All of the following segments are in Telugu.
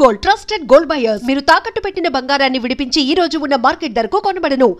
Gold, trusted gold buyers. మీరు తాకట్టు పెట్టిన బంగారాన్ని విడిపించి ఈ రోజు ఉన్న మార్కెట్ ధరకు కొనబడను.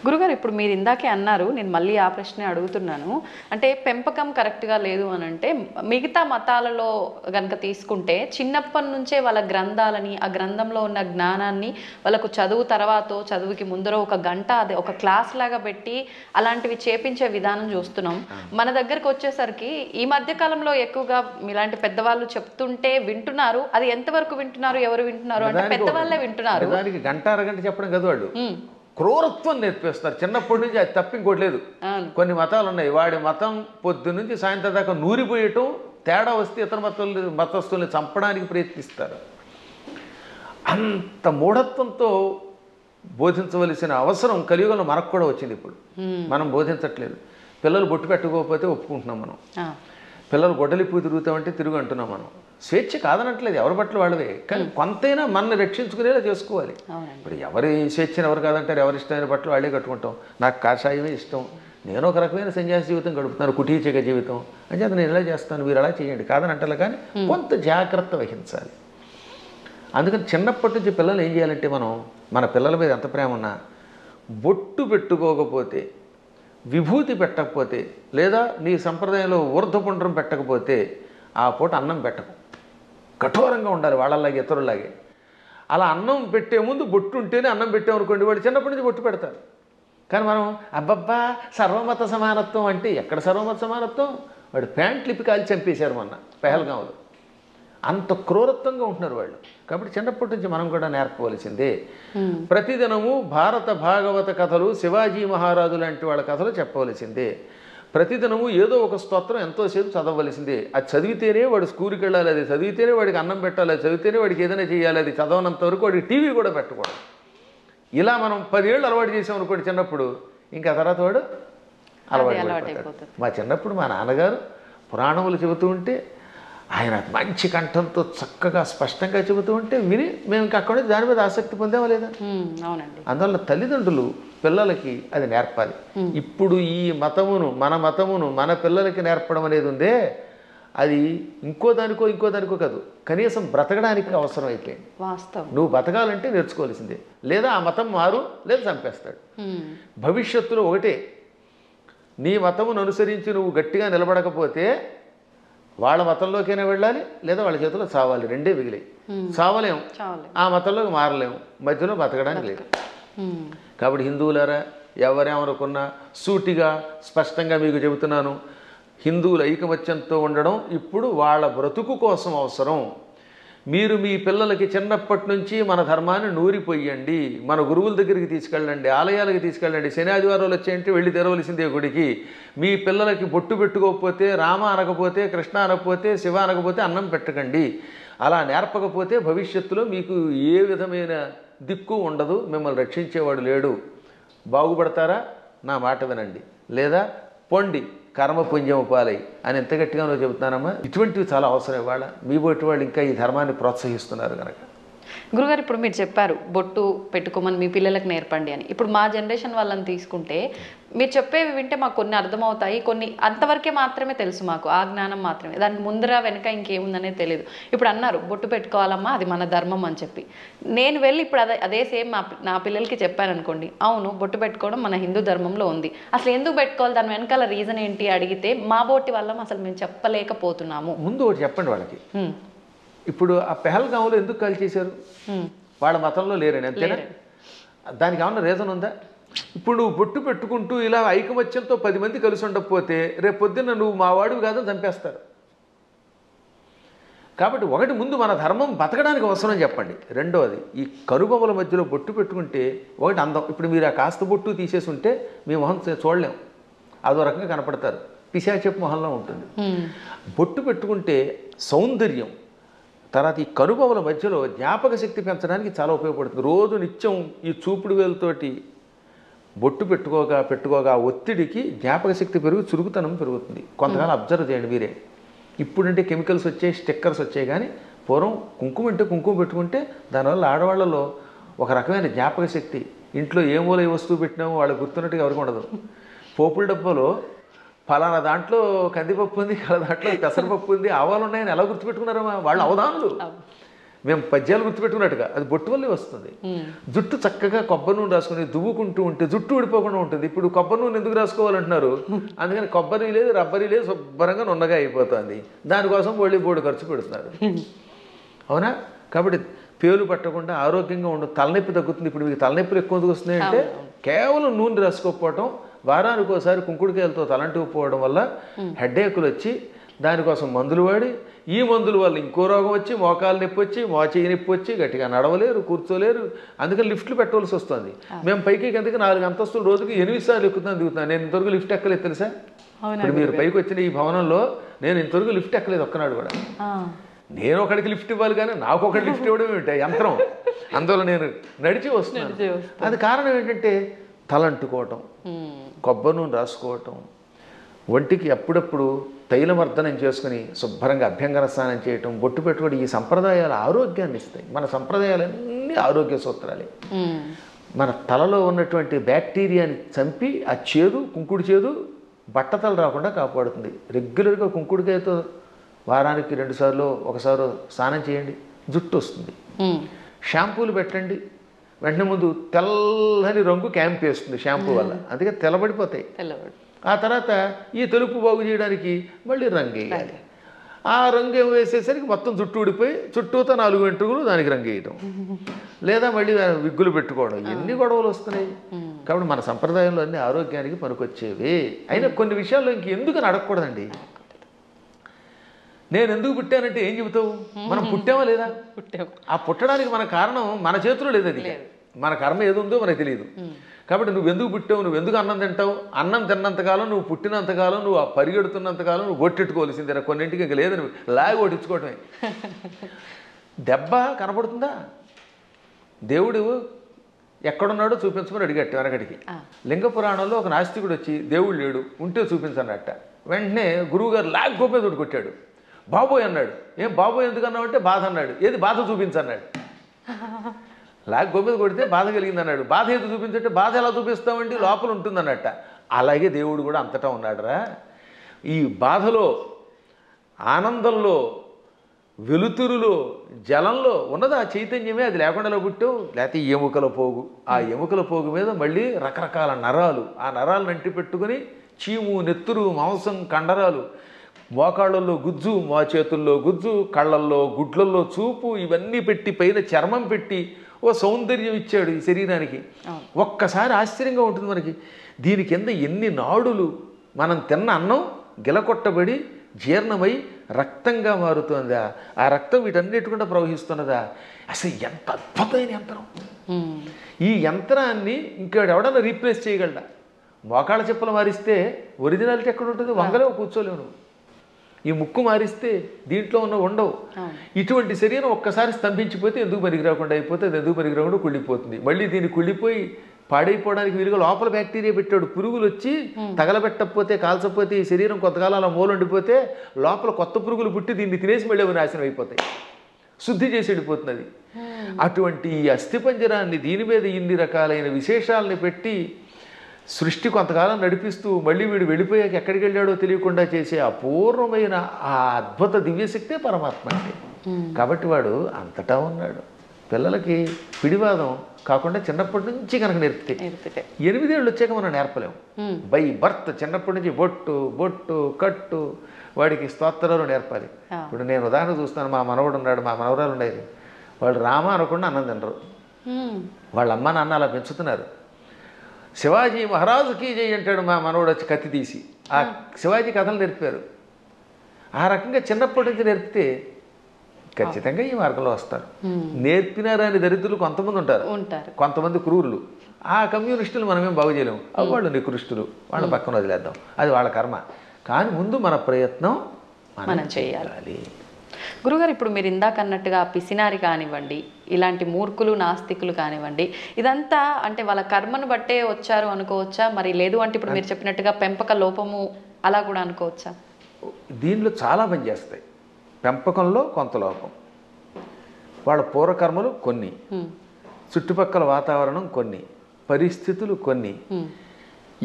గురుగారు, ఇప్పుడు మీరు ఇందాకే అన్నారు, నేను మళ్ళీ ఆ ప్రశ్నే అడుగుతున్నాను. అంటే పెంపకం కరెక్ట్గా లేదు అని అంటే మిగతా మతాలలో కనుక తీసుకుంటే చిన్నప్పటి నుంచే వాళ్ళ గ్రంథాలని, ఆ గ్రంథంలో ఉన్న జ్ఞానాన్ని వాళ్ళకు చదువు తర్వాత చదువుకి ముందర ఒక గంట అదే ఒక క్లాస్ లాగా పెట్టి అలాంటివి చేపించే విధానం చూస్తున్నాం. మన దగ్గరకు వచ్చేసరికి ఈ మధ్య కాలంలో ఎక్కువగా ఇలాంటి పెద్దవాళ్ళు చెప్తుంటే వింటున్నారు. అది ఎంతవరకు వింటున్నారు, ఎవరు వింటున్నారు అంటే పెద్దవాళ్ళే వింటున్నారు. గంట అరగంట చెప్పడం కదా వాళ్ళు క్రూరత్వం నేర్పిస్తారు చిన్నప్పటి నుంచి. అది తప్ప ఇంకోటి లేదు. కొన్ని మతాలు ఉన్నాయి, వాడి మతం పొద్దు నుంచి సాయంత్రం దాకా నూరిపోయటం, తేడా వస్తే ఇతర మతస్థుల్ని చంపడానికి ప్రయత్నిస్తారు. అంత మూఢత్వంతో బోధించవలసిన అవసరం కలియుగంలో మనకు కూడా వచ్చింది. ఇప్పుడు మనం బోధించట్లేదు. పిల్లలు బొట్టు పెట్టుకోకపోతే ఒప్పుకుంటున్నాం మనం. పిల్లలు గొడ్డలిపూ తిరుగుతామంటే తిరుగు అంటున్నాం మనం. స్వేచ్ఛ కాదనట్లేదు, ఎవరి బట్టలు వాళ్ళవే. కానీ కొంతైనా మనల్ని రక్షించుకునేలా చేసుకోవాలి. ఇప్పుడు ఎవరి స్వేచ్ఛను ఎవరు కాదంటారు, ఎవరి ఇష్టమైన బట్టలు వాళ్ళే కట్టుకుంటాం. నాకు కాషాయమే ఇష్టం, నేను ఒక రకమైన సన్యాసి జీవితం గడుపుతున్నాను, కుటీచక జీవితం అని చెప్పి నేను ఇలా చేస్తాను, మీరు అలా చేయండి కాదని అంటారు. కానీ కొంత జాగ్రత్త వహించాలి. అందుకని చిన్నప్పటి నుంచి పిల్లలు ఏం చేయాలంటే, మనం మన పిల్లల మీద ఎంత ప్రేమ ఉన్నా బొట్టు పెట్టుకోకపోతే, విభూతి పెట్టకపోతే, లేదా నీ సంప్రదాయంలో ఊర్ధ్వపుండ్రం పెట్టకపోతే ఆ పూట అన్నం పెట్టకు. కఠోరంగా ఉండాలి వాళ్ళలాగే, ఇతరులాగే. అలా అన్నం పెట్టే ముందు బొట్టు ఉంటేనే అన్నం పెట్టామనుకోండి, వాడు చిన్నప్పటి నుంచి బొట్టు పెడతారు. కానీ మనం అబ్బబ్బా సర్వమత సమానత్వం అంటే ఎక్కడ సర్వమత సమానత్వం? వాడు ప్యాంట్ లిపి కాల్చి చంపేశారు మొన్న పెహల్గాంలో. అంత క్రూరత్వంగా ఉంటున్నారు వాళ్ళు. కాబట్టి చిన్నప్పటి నుంచి మనం కూడా నేర్పవలసిందే. ప్రతిదినము భారత భాగవత కథలు, శివాజీ మహారాజు లాంటి వాళ్ళ కథలు చెప్పవలసిందే. ప్రతిదినము ఏదో ఒక స్తోత్రం ఎంతోసేపు చదవవలసిందే. అది చదివితేనే వాడు స్కూల్కి వెళ్ళాలి, అది చదివితేనే వాడికి అన్నం పెట్టాలి, అది చదివితేనే వాడికి ఏదైనా చేయాలి. అది చదవనంత వరకు వాడికి టీవీ కూడా పెట్టకూడదు. ఇలా మనం 10 ఏళ్ళు అలవాటు చేసామనుకోండి చిన్నప్పుడు, ఇంకా తర్వాత వాడు అలవాటు. మా చిన్నప్పుడు మా నాన్నగారు పురాణములు చెబుతూ ఉంటే, ఆయన మంచి కంఠంతో చక్కగా స్పష్టంగా చెబుతూ ఉంటే విని మేము ఇంకా అక్కడ దాని మీద ఆసక్తి పొందామా లేదా? అందువల్ల తల్లిదండ్రులు పిల్లలకి అది నేర్పాలి. ఇప్పుడు ఈ మతమును, మన మతమును మన పిల్లలకి నేర్పడం అనేది ఉందే, అది ఇంకో దానికో కాదు, కనీసం బ్రతకడానికి అవసరం అయిపోయింది. నువ్వు బతకాలంటే నేర్చుకోవాల్సిందే. లేదా ఆ మతం మారు, లేదా చంపేస్తాడు. భవిష్యత్తులో ఒకటే, నీ మతమును అనుసరించి నువ్వు గట్టిగా నిలబడకపోతే వాళ్ళ మతంలోకైనా వెళ్ళాలి, లేదా వాళ్ళ చేతిలో చావాలి. రెండే మిగిలాయి. చావలేము, ఆ మతంలోకి మారలేము, మధ్యలో బతకడానికి లేదు. కాబట్టి హిందువులారా, ఎవరేమనుకున్నా సూటిగా స్పష్టంగా మీకు చెబుతున్నాను, హిందువుల ఐకమత్యంతో ఉండడం ఇప్పుడు వాళ్ళ బ్రతుకు కోసం అవసరం. మీరు మీ పిల్లలకి చిన్నప్పటి నుంచి మన ధర్మాన్ని నూరిపోయండి. మన గురువుల దగ్గరికి తీసుకెళ్ళండి, ఆలయాలకు తీసుకెళ్ళండి. శని ఆదివారాలు వచ్చాయంటే వెళ్ళి తెరవలసిందే గుడికి. మీ పిల్లలకి బొట్టు పెట్టుకోకపోతే, రామ అనకపోతే, కృష్ణ అనకపోతే, శివ అనకపోతే అన్నం పెట్టకండి. అలా నేర్పకపోతే భవిష్యత్తులో మీకు ఏ విధమైన దిక్కు ఉండదు, మిమ్మల్ని రక్షించేవాడు లేడు. బాగుపడతారా? నా మాట వినండి, లేదా పొండి కర్మపుణ్యం పాలై అని ఎంత గట్టిగా నువ్వు చెబుతున్నానమ్మా. ఇటువంటివి చాలా అవసరం. ఇవాళ మీ బొట్టు వాళ్ళు ఇంకా ఈ ధర్మాన్ని ప్రోత్సహిస్తున్నారు కనుక. గురుగారు, ఇప్పుడు మీరు చెప్పారు బొట్టు పెట్టుకోమని మీ పిల్లలకు నేర్పండి అని. ఇప్పుడు మా జనరేషన్ వాళ్ళని తీసుకుంటే మీరు చెప్పేవి వింటే మాకు కొన్ని అర్థమవుతాయి, కొన్ని అంతవరకే మాత్రమే తెలుసు, మాకు ఆ జ్ఞానం మాత్రమే, దానికి ముందర వెనక ఇంకేముందనేది తెలియదు. ఇప్పుడు అన్నారు బొట్టు పెట్టుకోవాలమ్మా, అది మన ధర్మం అని చెప్పి, నేను వెళ్ళి ఇప్పుడు అదే సేమ్ నా పిల్లలకి చెప్పాను అనుకోండి, అవును బొట్టు పెట్టుకోవడం మన హిందూ ధర్మంలో ఉంది, అసలు ఎందుకు పెట్టుకోవాలి, దాని వెనకాల రీజన్ ఏంటి అడిగితే మా బోటి వల్ల అసలు మేము చెప్పలేకపోతున్నాము. ముందు ఒకటి చెప్పండి వాళ్ళకి. ఇప్పుడు ఆ పెహల్గాంలో ఎందుకు కాల్చేశారు? వాళ్ళ మతంలో లేరని, అంతేనా? దానికి ఏమన్నా రీజన్ ఉందా? ఇప్పుడు నువ్వు బొట్టు పెట్టుకుంటూ ఇలా ఐకమత్యంతో 10 మంది కలిసి ఉండకపోతే రేపు పొద్దున్న నువ్వు మా వాడివి కాదని చంపేస్తారు. కాబట్టి ఒకటి, ముందు మన ధర్మం బతకడానికి అవసరం చెప్పండి. రెండోది, ఈ కనుబొమ్మల మధ్యలో బొట్టు పెట్టుకుంటే ఒకటి అందం. ఇప్పుడు మీరు ఆ కాస్త బొట్టు తీసేసి ఉంటే మీ మొహం చూడలేం, అదో రకంగా కనపడతారు, పిశాచపు మొహంలో ఉంటుంది. బొట్టు పెట్టుకుంటే సౌందర్యం. తర్వాత ఈ కనుబొమ్మల మధ్యలో జ్ఞాపక శక్తి పెంచడానికి చాలా ఉపయోగపడుతుంది. రోజు నిత్యం ఈ చూపుడు వేలుతోటి బొట్టు పెట్టుకోగా ఒత్తిడికి జ్ఞాపక శక్తి పెరుగు, చురుకుతనం పెరుగుతుంది. కొంతకాలం అబ్జర్వ్ చేయండి మీరే. ఇప్పుడంటే కెమికల్స్ వచ్చాయి, స్టిక్కర్స్ వచ్చాయి, కానీ పూర్వం కుంకుమ అంటే కుంకుమ పెట్టుకుంటే దానివల్ల ఆడవాళ్ళలో ఒక రకమైన జ్ఞాపక శక్తి, ఇంట్లో ఏ మూల ఏ వస్తువు పెట్టినామో వాళ్ళకి గుర్తున్నట్టుగా ఎవరికి ఉండదు. పోపుల డబ్బాలో ఫలానా దాంట్లో కందిపప్పు ఉంది, దాంట్లో పెసరపప్పు ఉంది, ఆవాలు ఉన్నాయని ఎలా గుర్తుపెట్టుకున్నారమ్మా వాళ్ళు అవధానులు. మేము పద్యాలు గుర్తుపెట్టుకున్నట్టుగా అది బొట్టు వల్లే వస్తుంది. జుట్టు చక్కగా కొబ్బరి నూనె రాసుకుని దువ్వుకుంటూ ఉంటే జుట్టు ఊడిపోకుండా ఉంటుంది. ఇప్పుడు కొబ్బరి నూనె ఎందుకు రాసుకోవాలంటున్నారు? అందుకని కొబ్బరి లేదు, రబ్బరి లేదు, శుభ్రంగా నున్నగా అయిపోతుంది. దానికోసం బోడి ఖర్చు పెడుతున్నారు. అవునా? కాబట్టి పేలు పట్టకుండా ఆరోగ్యంగా ఉండదు, తలనొప్పి తగ్గుతుంది. ఇప్పుడు మీకు తలనొప్పులు ఎక్కువ ఎందుకు వస్తున్నాయంటే కేవలం నూనె రాసుకోకపోవటం, వారానికి ఒకసారి కుంకుడుకాయలతో తలంటుకుపోవడం వల్ల హెడ్ఏకులు వచ్చి దానికోసం మందులు వాడి, ఈ మందుల వల్ల ఇంకో రోగం వచ్చి మోకాలు నొప్పి వచ్చి చేయి నొప్పి వచ్చి గట్టిగా నడవలేరు, కూర్చోలేరు. అందుకని లిఫ్ట్లు పెట్టవలసి వస్తుంది. మేము పైకి కిందకి 4 అంతస్తులు రోజుకి 8 సార్లు దిగుతున్నాను. నేను ఇంతవరకు లిఫ్ట్ ఎక్కలేదు తెలుసా? ఇప్పుడు మీరు పైకి వచ్చిన ఈ భవనంలో నేను ఇంతవరకు లిఫ్ట్ ఎక్కలేదు ఒక్కనాడు కూడా. నేను ఒకడికి లిఫ్ట్ ఇవ్వాలి కానీ నాకు ఒకటి లిఫ్ట్ ఇవ్వడం ఏమిటి యంత్రం. అందువల్ల నేను నడిచి వస్తున్నాను. అది కారణం ఏంటంటే తలంటుకోవటం, కొబ్బరి నూనె రాసుకోవటం, ఒంటికి అప్పుడప్పుడు తైలమర్దనం చేసుకుని శుభ్రంగా అభ్యంగన స్నానం చేయటం, బొట్టు పెట్టుకోవడం, ఈ సంప్రదాయాలు ఆరోగ్యాన్ని ఇస్తాయి. మన సంప్రదాయాలన్నీ ఆరోగ్య సూత్రాలే. మన తలలో ఉన్నటువంటి బ్యాక్టీరియాని చంపి ఆ చేదు, కుంకుడు చేదు బట్టతలు రాకుండా కాపాడుతుంది. రెగ్యులర్గా కుంకుడుకాయతో వారానికి 2 సార్లు 1 సారి స్నానం చేయండి, జుట్టు వస్తుంది. షాంపూలు పెట్టండి, వెంటనే ముందు తెల్లని రంగు క్యాంప్ వేస్తుంది షాంపూ వల్ల, అందుకే తెల్లబడిపోతాయి. ఆ తర్వాత ఈ తెలుపు బాగు చేయడానికి మళ్ళీ రంగు వేయాలి. ఆ రంగు వేసేసరికి మొత్తం జుట్టు ఊడిపోయి చుట్టూతో 4 వెంట్రుకలు దానికి రంగు వేయటం, లేదా మళ్ళీ విగ్గులు పెట్టుకోవడం, ఎన్ని గొడవలు వస్తున్నాయి. కాబట్టి మన సంప్రదాయంలో అన్ని ఆరోగ్యానికి పనికొచ్చేవి. అయినా కొన్ని విషయాల్లో ఇంకెందుకు అడగకూడదండి. నేను ఎందుకు పుట్టానంటే ఏం చెబుతావు? మనం పుట్టామా లేదా? ఆ పుట్టడానికి మన కారణం మన చేతిలో లేదు. అది మన కర్మ ఏది ఉందో మనకు తెలియదు. కాబట్టి నువ్వు ఎందుకు పుట్టావు, నువ్వు ఎందుకు అన్నం తింటావు, అన్నం తిన్నంతకాలం, నువ్వు పుట్టినంతకాలం, నువ్వు పరిగెడుతున్నంతకాలం నువ్వు కొట్టెట్టుకోవాల్సిందే. కొన్నింటికి ఇంకా లేదు, నువ్వు లాగి కొట్టించుకోవటమే. దెబ్బ కనపడుతుందా? దేవుడు ఎక్కడున్నాడో చూపించమని అడిగట్టు వెనకడికి. లింగ పురాణంలో ఒక నాస్తికుడు వచ్చి దేవుడు లేడు, ఉంటే చూపించన్నట్ట. వెంటనే గురువుగారు లాగ్ గోపేదుడు కొట్టాడు. బాబోయ్ అన్నాడు. ఏం బాబోయ్ ఎందుకు అన్నావు అంటే బాధ అన్నాడు. ఏది బాధ చూపించన్నాడు. లాగ్ గోపేది కొడితే బాధ కలిగింది అన్నాడు. బాధ ఏది చూపించంటే బాధ ఎలా చూపిస్తామండి, లోపల ఉంటుందన్నట్ట. అలాగే దేవుడు కూడా అంతటా ఉన్నాడురా. ఈ బాధలో, ఆనందంలో, వెలుతురులో, జలంలో ఉన్నది ఆ చైతన్యమే. అది లేకుండా పుట్టావు, లేకపోతే ఎముకల పోగు. ఆ ఎముకల పోగు మీద మళ్ళీ రకరకాల నరాలు, ఆ నరాలను అంటి పెట్టుకుని చీము, నెత్తురు, మాంసం, కండరాలు, మోకాళ్ళల్లో గుజ్జు, మా చేతుల్లో గుజ్జు, కళ్ళల్లో, గుడ్లల్లో చూపు, ఇవన్నీ పెట్టి పైన చర్మం పెట్టి ఓ సౌందర్యం ఇచ్చాడు ఈ శరీరానికి. ఒక్కసారి ఆశ్చర్యంగా ఉంటుంది మనకి. దీని కింద ఎన్ని నాడులు, మనం తిన్న అన్నం గిలకొట్టబడి జీర్ణమై రక్తంగా మారుతుందా, ఆ రక్తం వీటన్నిటికుండా ప్రవహిస్తున్నదా. అసలు ఎంత అద్భుతమైన యంత్రం. ఈ యంత్రాన్ని ఇంకెవడన్నా రీప్లేస్ చేయగలడా? మోకాళ్ళ చెప్పులు మారిస్తే ఒరిజినాలిటీ ఎక్కడ ఉంటుంది? వంగలేవు, కూర్చోలేవు నువ్వు. ఈ ముక్కు మారిస్తే దీంట్లో ఉన్న ఉండవు. ఇటువంటి శరీరం ఒక్కసారి స్తంభించిపోతే ఎందుకు పనికిరాకుండా అయిపోతే అది ఎందుకు పనికిరాకుండా కుళ్ళిపోతుంది. మళ్ళీ దీన్ని కుళ్ళిపోయి పాడైపోవడానికి వీలుగా లోపల బ్యాక్టీరియా పెట్టాడు. పురుగులు వచ్చి తగలబెట్టకపోతే, కాల్చకపోతే, ఈ శరీరం కొంతకాలం అలా మూలండిపోతే లోపల కొత్త పురుగులు పుట్టి దీన్ని తినేసి మళ్ళీ అవి నాశనం అయిపోతాయి. శుద్ధి చేసి వెళ్ళిపోతున్నది. అటువంటి ఈ అస్థిపంజరాన్ని, దీని మీద ఇన్ని రకాలైన విశేషాలని పెట్టి సృష్టి కొంతకాలం నడిపిస్తూ మళ్ళీ వీడు వెళ్ళిపోయాక ఎక్కడికి వెళ్ళాడో తెలియకుండా చేసే అపూర్వమైన ఆ అద్భుత దివ్యశక్తే పరమాత్మ అంటే. కాబట్టి వాడు అంతటా ఉన్నాడు. పిల్లలకి పిడివాదం కాకుండా చిన్నప్పటి నుంచి కనుక నేర్పితే 8 ఏళ్ళు వచ్చాక మనం నేర్పలేము. బై బర్త్ చిన్నప్పటి నుంచి బొట్టు, బొట్టు, కట్టు, వాడికి స్తోత్రాలు నేర్పాలి. ఇప్పుడు నేను ఉదాహరణ చూస్తాను. మా మనవడు ఉన్నాడు, మా మనవరాలు ఉండేది. వాళ్ళు రామ అనకుండా అన్నం తినరు. వాళ్ళ అమ్మ నాన్న అలా పెంచుతున్నారు. శివాజీ మహారాజుకి జై అంటాడు మా మనవడు వచ్చి కత్తి తీసి. ఆ శివాజీ కథలు నేర్పారు. ఆ రకంగా చిన్నప్పటి నుంచి నేర్పితే ఖచ్చితంగా ఈ మార్గంలో వస్తారు. నేర్పినారని దరిద్రులు కొంతమంది ఉంటారు, కొంతమంది క్రూరులు. ఆ కమ్యూనిస్టులు మనమేం బాగు చేయలేము. వాళ్ళు నికృష్టులు, వాళ్ళ పక్కన వదిలేద్దాం, అది వాళ్ళ కర్మ. కానీ ముందు మన ప్రయత్నం మనం చేయాలి. గురుగారు, ఇప్పుడు మీరు ఇందాక అన్నట్టుగా పిసినారి కానివ్వండి, ఇలాంటి మూర్ఖులు, నాస్తికులు కానివ్వండి, ఇదంతా అంటే వాళ్ళ కర్మను బట్టే వచ్చారు అనుకోవచ్చా? మరి లేదు అంటే ఇప్పుడు మీరు చెప్పినట్టుగా పెంపక లోపము అలా కూడా అనుకోవచ్చా? దీనిలో చాలా పనిచేస్తాయి. పెంపకంలో కొంత లోపం, వాళ్ళ పూర్వకర్మలు కొన్ని, చుట్టుపక్కల వాతావరణం కొన్ని, పరిస్థితులు కొన్ని,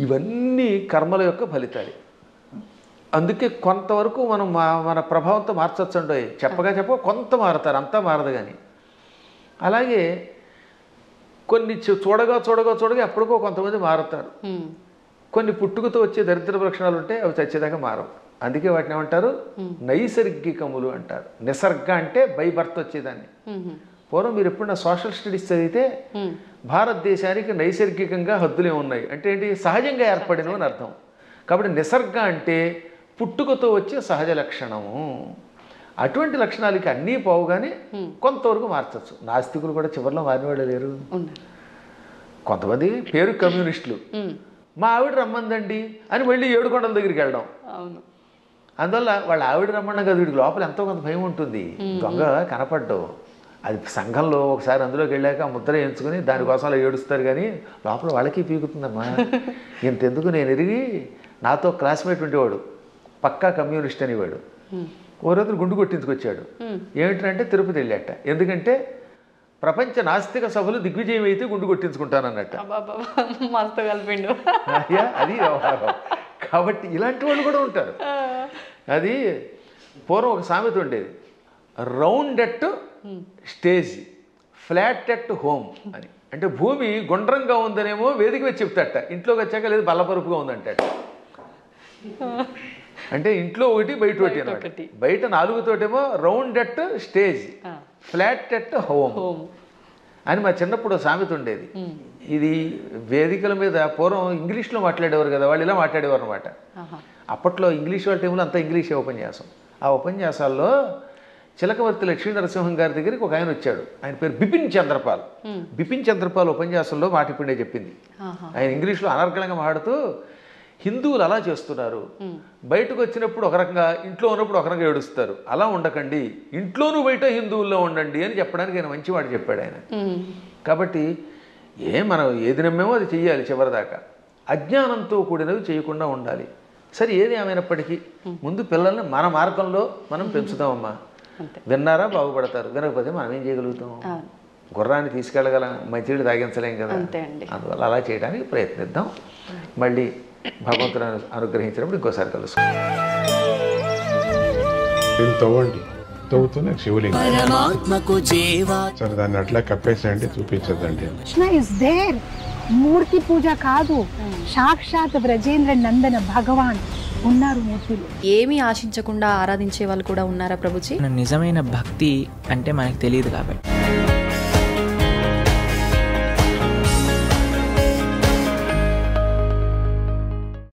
ఇవన్నీ కర్మల యొక్క ఫలితాలు. అందుకే కొంతవరకు మనం మన ప్రభావంతో మార్చచ్చు అండి. చెప్ప కొంత మారుతారు, అంతా మారదు. కానీ అలాగే కొన్ని చూడగా ఎప్పటికో కొంతమంది మారుతారు. కొన్ని పుట్టుకతో వచ్చే దరిద్ర లక్షణాలు ఉంటే అవి చచ్చేదాకా మారవు. అందుకే వాటిని ఏమంటారు? నైసర్గికములు అంటారు. నిసర్గ అంటే బై బర్త్ వచ్చేదాన్ని. పూర్వం మీరు ఎప్పుడన్నా సోషల్ స్టడీస్ చదివితే భారతదేశానికి నైసర్గికంగా హద్దులే ఉన్నాయి అంటే ఏంటి? సహజంగా ఏర్పడినవి అని అర్థం. కాబట్టి నిసర్గ అంటే పుట్టుకతో వచ్చే సహజ లక్షణము. అటువంటి లక్షణాలకి అన్నీ పోవుగానే కొంతవరకు మార్చచ్చు. నాస్తికులు కూడా చివరిలో మారినవాళ్ళు లేరు. కొంతమంది పేరు కమ్యూనిస్టులు, మా ఆవిడ రమ్మందండి అని మళ్ళీ ఏడుకొండల దగ్గరికి వెళ్ళడం. అందువల్ల వాళ్ళ ఆవిడ రమ్మన్నా కదా, వీడికి లోపల ఎంతో కొంత భయం ఉంటుంది. దొంగ కనపడ్డావు, అది సంఘంలో ఒకసారి అందులోకి వెళ్ళాక ఆ ముద్ర ఎంచుకుని దానికోసం అలా ఏడుస్తారు. కానీ లోపల వాళ్ళకి పీకుతుందమ్మా. ఇంతెందుకు నేను ఎరిగి నాతో క్లాస్మేట్ ఉండేవాడు, పక్కా కమ్యూనిస్ట్ అనేవాడు. ఓ రోజు గుండు కొట్టించుకొచ్చాడు. ఏమిటంటే తిరుపతి వెళ్ళాట. ఎందుకంటే ప్రపంచ నాస్తిక సభలు దిగ్విజయం అయితే గుండు కొట్టించుకుంటానన్నట్ట. అది వ్యవహారం. కాబట్టి ఇలాంటి వాళ్ళు కూడా ఉంటారు. అది పూర్వం ఒక సామెత ఉండేది, round at stage, flat at home అని. అంటే భూమి గుండ్రంగా ఉందనేమో వేదిక వచ్చి చెప్తాట, ఇంట్లోకి వచ్చాక లేదు బల్లపరుపుగా ఉందంటాట. అంటే ఇంట్లో ఒకటి బయట ఒకటి అన్నమాట. బయట 4 తోటేమో round at stage, flat at home అని మా చిన్నప్పుడు సామెత ఉండేది. ఇది వేదికల మీద పూర్వం ఇంగ్లీష్లో మాట్లాడేవారు కదా, వాళ్ళు ఇలా మాట్లాడేవారు అనమాట. అప్పట్లో ఇంగ్లీష్ వాళ్ళ టైంలో అంతా ఇంగ్లీషే ఉపన్యాసం. ఆ ఉపన్యాసాల్లో చిలకవర్తి లక్ష్మీ నరసింహం గారి దగ్గరికి ఒక ఆయన వచ్చాడు. ఆయన పేరు బిపిన్ చంద్రపాల్. బిపిన్ చంద్రపాల్ ఉపన్యాసంలో మాట ఇప్పుడే చెప్పింది. ఆయన ఇంగ్లీష్లో అనర్గళంగా మాట్లాడుతూ, హిందువులు అలా చేస్తున్నారు, బయటకు వచ్చినప్పుడు ఒక రకంగా, ఇంట్లో ఉన్నప్పుడు ఒక రకంగా ఏడుస్తారు, అలా ఉండకండి, ఇంట్లోనూ బయట హిందువుల్లో ఉండండి అని చెప్పడానికి ఆయన మంచి మాట చెప్పాడు ఆయన. కాబట్టి మనం ఏది నమ్మేమో అది చెయ్యాలి చివరిదాకా. అజ్ఞానంతో కూడినవి చేయకుండా ఉండాలి. సరే, ఏది ఏమైనప్పటికీ ముందు పిల్లల్ని మన మార్గంలో మనం పెంచుతామమ్మా. విన్నారా బాగుపడతారు, వినకపోతే మనం ఏం చేయగలుగుతాం? గుర్రాన్ని తీసుకెళ్ళగలం, మంచినీళ్ళు తాగించలేం కదా. అందువల్ల అలా చేయడానికి ప్రయత్నిద్దాం. మళ్ళీ భగవంతుడు అనుగ్రహించినప్పుడు ఇంకోసారి కలుసుకుందాం. తవ్వండి, తవ్వుతూనే శివలింగం. సరే, దాన్ని అట్లా కప్పేసేయండి, చూపించదండి. మూర్తి పూజ కాదు, సాక్షాత్ బ్రజేంద్ర నందన భగవాన్ ఉన్నారు మూర్తులు. ఏమీ ఆశించకుండా ఆరాధించే వాళ్ళు కూడా ఉన్నారా ప్రభుజీ? నిజమైన భక్తి అంటే మనకు తెలియదు కాబట్టి